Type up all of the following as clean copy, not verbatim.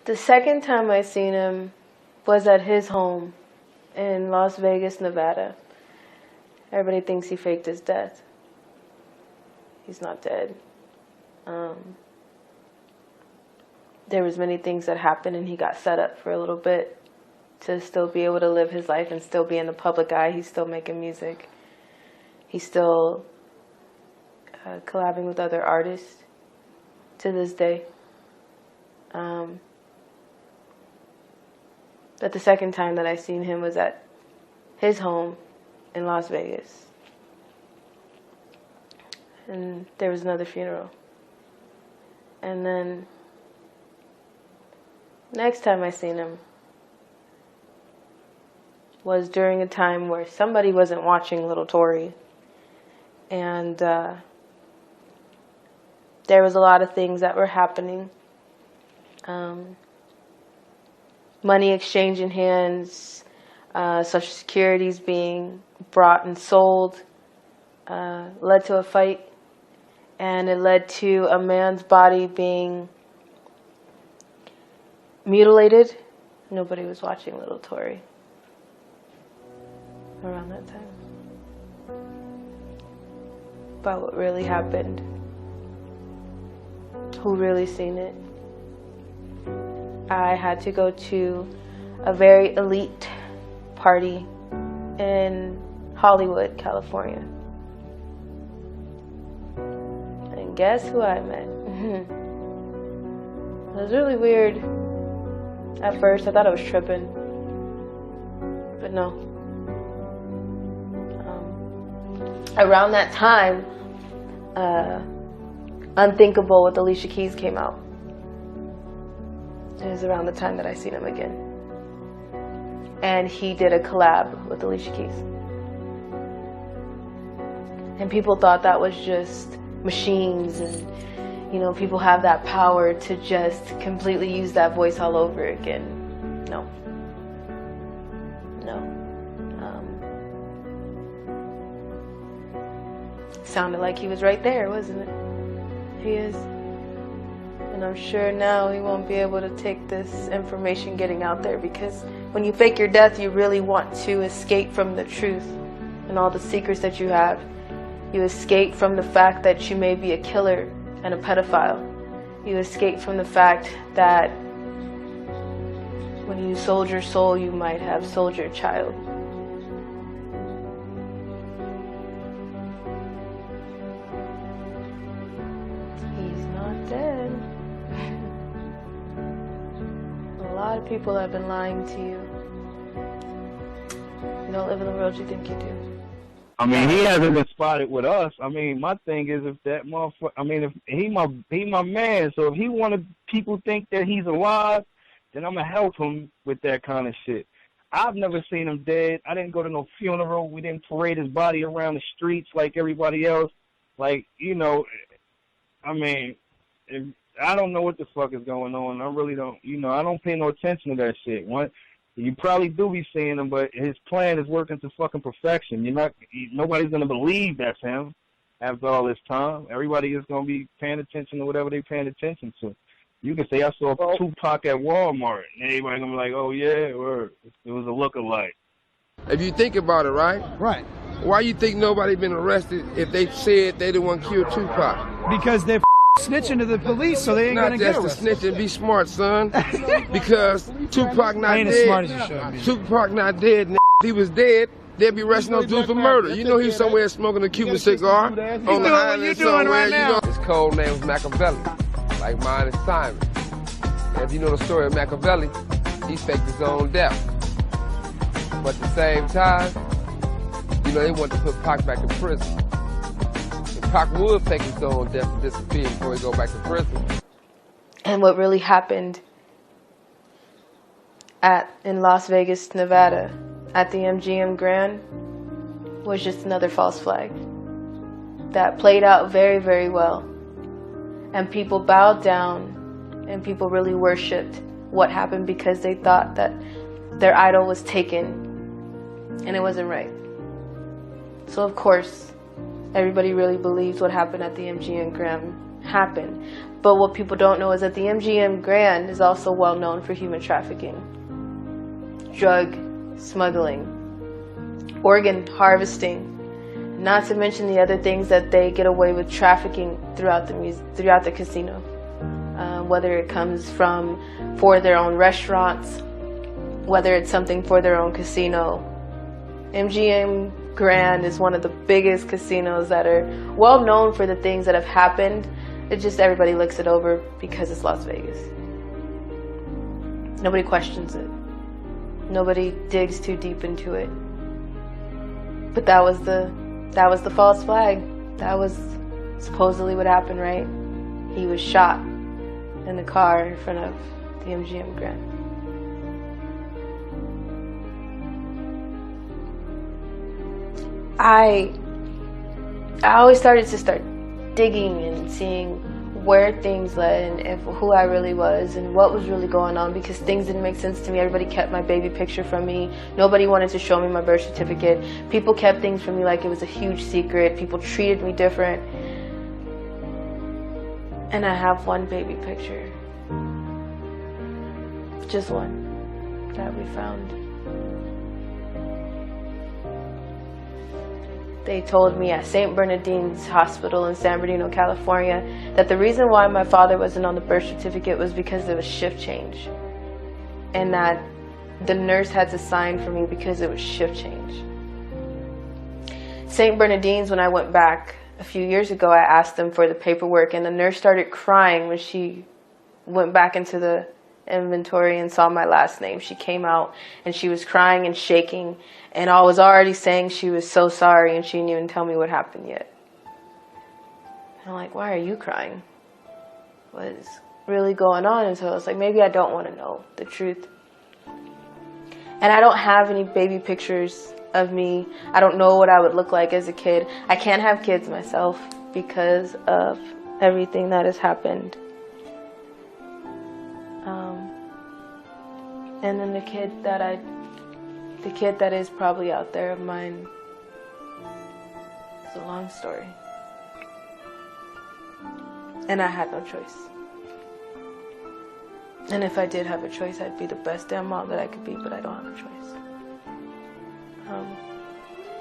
The second time I seen him was at his home in Las Vegas, Nevada. Everybody thinks he faked his death. He's not dead. There was many things that happened, and he got set up for a little bit to still be able to live his life and still be in the public eye. He's still making music. He's still collabing with other artists to this day. But the second time that I seen him was at his home in Las Vegas. And there was another funeral. And then next time I seen him was during a time where somebody wasn't watching Little Tory. And there was a lot of things that were happening. Money exchanging hands, Social Security's being brought and sold, led to a fight, and it led to a man's body being mutilated. Nobody was watching Little Tory around that time. About what really happened, who really seen it. I had to go to a very elite party in Hollywood, California. And guess who I met? It was really weird. At first, I thought I was tripping. But no. Around that time, Unthinkable with Alicia Keys came out. It was around the time that I seen him again. And he did a collab with Alicia Keys. And people thought that was just machines, and people have that power to just completely use that voice all over again. No. Sounded like he was right there, wasn't it? He is. And I'm sure now he won't be able to take this information getting out there, because when you fake your death, you really want to escape from the truth and all the secrets that you have. You escape from the fact that you may be a killer and a pedophile. You escape from the fact that when you sold your soul, you might have sold your child. He's not dead. A lot of people have been lying to you. You don't live in the world you think you do. I mean, he hasn't been spotted with us. I mean, my thing is, if that motherfucker, if he my man, so if he wanted people think that he's alive, then I'm going to help him with that kind of shit. I've never seen him dead. I didn't go to no funeral. We didn't parade his body around the streets like everybody else. Like, I mean, I don't know what the fuck is going on. I really don't, I don't pay no attention to that shit. You probably do be seeing him, but his plan is working to fucking perfection. Nobody's going to believe that's him after all this time. Everybody is going to be paying attention to whatever they're paying attention to. You can say, I saw Tupac at Walmart, and everybody's going to be like, oh, yeah, or it was a lookalike. If you think about it, right? Right. Why you think nobody been arrested if they said they didn't want to kill Tupac? Because they're snitching to the police, so they ain't gonna get arrested. Not just to snitch and be smart, son. Because Tupac not ain't dead. as smart as you should be. Tupac not dead. If he was dead, they'd be arresting those dudes for murder. You know he was somewhere smoking a Cuban cigar on the island you doing somewhere. right now? His code name was Machiavelli, like mine is Simon. And if you know the story of Machiavelli, he faked his own death. But at the same time, they wanted to put Pac back in prison. Pac would fake his own death and disappear before he go back to prison. And what really happened in Las Vegas, Nevada, at the MGM Grand, was just another false flag that played out very, very well. And people bowed down, and people really worshipped what happened because they thought that their idol was taken, and it wasn't right. So of course, everybody really believes what happened at the MGM Grand happen. But what people don't know is that the MGM Grand is also well known for human trafficking, drug smuggling, organ harvesting, not to mention the other things that they get away with trafficking throughout the casino. Whether it comes for their own restaurants, whether it's something for their own casino. MGM Grand is one of the biggest casinos that are well known for the things that have happened. It's just everybody looks it over because it's Las Vegas. Nobody questions it. Nobody digs too deep into it. But that was the false flag. That was supposedly what happened, right? He was shot in the car in front of the MGM Grand. I always started digging and seeing where things led and who I really was and what was really going on, because things didn't make sense to me. Everybody kept my baby picture from me. Nobody wanted to show me my birth certificate. People kept things from me like it was a huge secret. People treated me different. And I have one baby picture. Just one that we found. They told me at St. Bernardine's Hospital in San Bernardino, California, that the reason why my father wasn't on the birth certificate was because of a shift change. And that the nurse had to sign for me because it was shift change. St. Bernardine's, when I went back a few years ago, I asked them for the paperwork, and the nurse started crying when she went back into the inventory and saw my last name. She came out and she was crying and shaking, and I was already saying she was so sorry, and she didn't even tell me what happened yet. And I'm like, why are you crying? What's really going on? And so I was like, maybe I don't want to know the truth. And I don't have any baby pictures of me. I don't know what I would look like as a kid. I can't have kids myself because of everything that has happened. And then the kid that is probably out there of mine, it's a long story. And I had no choice. And if I did have a choice, I'd be the best damn mom that I could be, but I don't have a choice.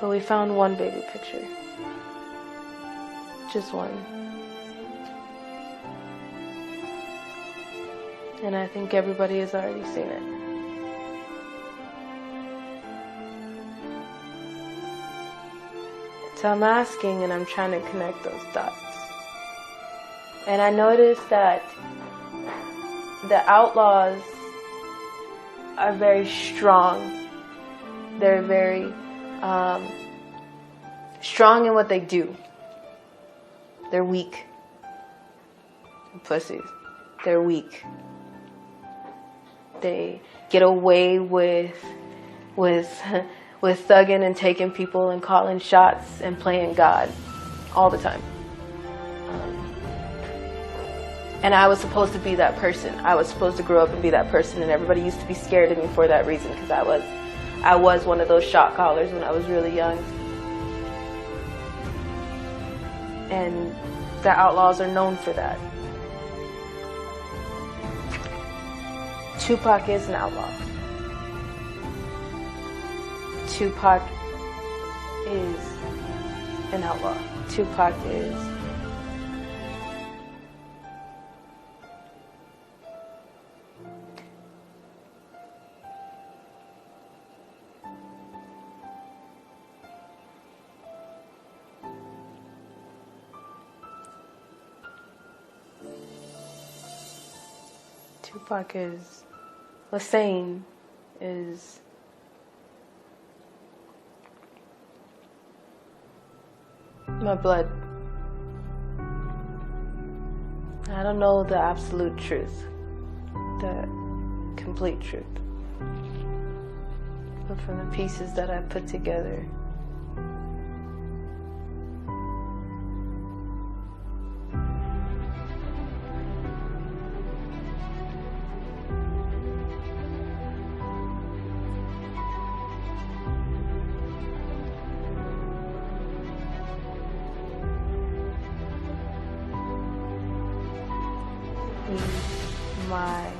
But we found one baby picture. Just one. And I think everybody has already seen it. So I'm asking and I'm trying to connect those dots. And I noticed that the outlaws are very strong. They're very strong in what they do. They're weak. Pussies. They're weak. They get away with thugging and taking people and calling shots and playing God all the time. And I was supposed to be that person. I was supposed to grow up and be that person, and everybody used to be scared of me for that reason, because I was one of those shot callers when I was really young. And the outlaws are known for that. Tupac is an outlaw. Tupac is an outlaw. Tupac is. Tupac is. Lassane is. My blood. I don't know the absolute truth, the complete truth, but from the pieces that I put together, my